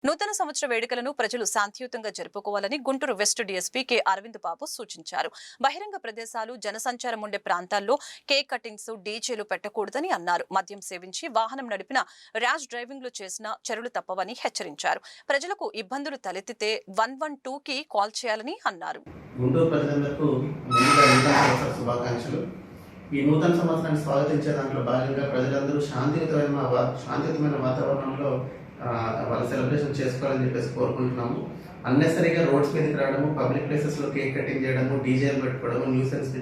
నూతన సంవత్సర వేడుకలను ప్రజలు శాంతియుతంగా జరుపుకోవాలని Guntur west DSP K Aravind Babu సూచించారు. బహిరంగ ప్రదేశాలు, జనసంచారం ఉండే ప్రాంతాల్లో కేక్ కటింగ్స్, డీజేలు పెట్టకూడదని అన్నారు. మద్యం సేవించి వాహనం నడిపిన, ర్యాష్ డ్రైవింగ్లు చేసిన చర్యలు తప్పవని హెచ్చరించారు. ప్రజలకు ఇబ్బందులు తలెత్తితే 112కి కాల్ చేయాలని అన్నారు. గుంటూరు ప్రజలకు ముందుగా నూతన సంవత్సర శుభాకాంక్షలు. ఈ నూతన సంవత్సరాన్ని స్వాగతించే దాంట్లో భాగంగా ప్రజలందరూ శాంతియుతమైన వాతావరణంలో వాళ్ళ సెలబ్రేషన్ చేసుకోవాలని చెప్పేసి కోరుకుంటున్నాము. అన్నెసరీగా రోడ్స్ మీదకి రావడము, పబ్లిక్ ప్లేసెస్లో కేక్ కటింగ్ చేయడము, డీజేలు పెట్టుకోవడము,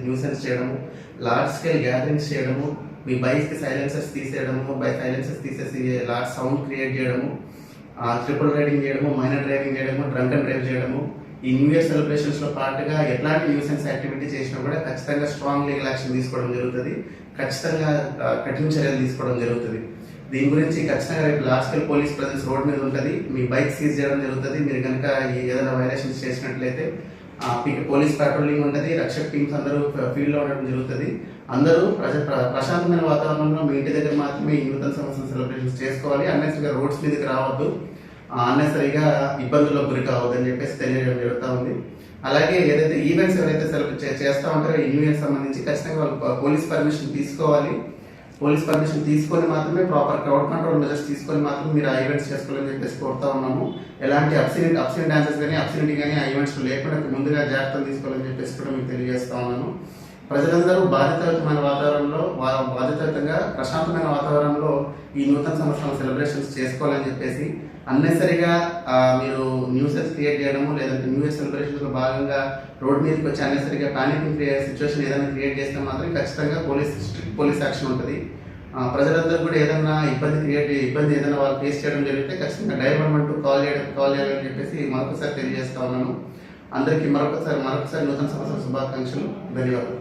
న్యూసెన్స్ చేయడము, లార్జ్ స్కేల్ గ్యాదరింగ్స్ చేయడము, మీ బైక్స్కి సైలెన్సర్స్ తీసేయడము, సైలెన్సర్స్ తీసేసి లార్జ్ సౌండ్ క్రియేట్ చేయడము, ట్రిపుల్ రైడింగ్ చేయడము, మైనర్ డ్రైవింగ్ చేయడము, డ్రంక్ అండ్ డ్రైవ్ చేయడము, ఈ న్యూ ఇయర్ సెలబ్రేషన్స్ లో పాటుగా ఎట్లాంటి న్యూసెన్స్ యాక్టివిటీ చేసినా కూడా ఖచ్చితంగా స్ట్రాంగ్ లీగల్ యాక్షన్ తీసుకోవడం జరుగుతుంది. ఖచ్చితంగా కఠిన చర్యలు తీసుకోవడం జరుగుతుంది. దీని గురించి ఖచ్చితంగా రేపు large scale police presence road మీద ఉంటుంది. మీ బైక్ సీజ్ చేయడం జరుగుతుంది. మీరు కనుక ఏదైనా వైలేషన్స్ చేసినట్లయితే పోలీస్ పెట్రోలింగ్ ఉంటుంది. రక్షక టీమ్స్ అందరూ ఫీల్డ్ లో ఉండడం జరుగుతుంది. అందరూ ప్రశాంతమైన వాతావరణంలో మీ ఇంటి దగ్గర మాత్రమే ఈ నూతన సంవత్సరం సెలబ్రేషన్స్ చేసుకోవాలి. అన్నెసరిగా రోడ్స్ మీదకి రావద్దు, అన్నెసరిగా ఇబ్బందుల్లో గురి కావద్దని చెప్పేసి తెలియజేయడం జరుగుతూ ఉంది. అలాగే ఏదైతే ఈవెంట్స్ ఎవరైతే సెలబ్రేట్ చేస్తూ ఉంటారో ఈ న్యూ ఇయర్ సంబంధించి ఖచ్చితంగా వాళ్ళు పోలీస్ పర్మిషన్ తీసుకోవాలి. పోలీస్ పర్మిషన్ తీసుకొని మాత్రమే ప్రాపర్ క్రౌడ్ కంట్రోల్ మెజర్స్ తీసుకొని మాత్రం మీరు ఆ ఈవెంట్స్ చేసుకోవాలని చెప్పేసి కోరుతా ఉన్నాము. ఎలాంటి అబ్సెంట్ డాన్సెస్ కానీ అబ్సెంట్ కానీ ఆ ఈవెంట్స్ లేకుండా ముందుగా జాగ్రత్తలు తీసుకోవాలని చెప్పేసి కూడా మీకు తెలియజేస్తా ఉన్నాను. ప్రజలందరూ బాధ్యతాయుతమైన వాతావరణంలో బాధ్యతాయుతంగా ప్రశాంతమైన వాతావరణంలో ఈ నూతన సంవత్సరం సెలబ్రేషన్స్ చేసుకోవాలని చెప్పేసి అన్నెసరిగా మీరు న్యూసెస్ క్రియేట్ చేయడము, లేదంటే న్యూ ఇయర్ సెలబ్రేషన్స్ లో భాగంగా రోడ్ మీదకి వచ్చి అన్నెసరిగా పానికింగ్ సిచ్యువేషన్ ఏదైనా క్రియేట్ చేస్తే మాత్రం ఖచ్చితంగా స్ట్రిక్ట్ పోలీస్ యాక్షన్ ఉంటుంది. ప్రజలందరూ కూడా ఏదైనా ఇబ్బంది ఏదైనా వాళ్ళు ఫేస్ చేయడం జరిగితే ఖచ్చితంగా డైల్ 112 కాల్ చేయాలని చెప్పేసి మరొకసారి తెలియజేస్తా ఉన్నాను. అందరికీ మరొకసారి నూతన సంవత్సర శుభాకాంక్షలు. ధన్యవాదాలు.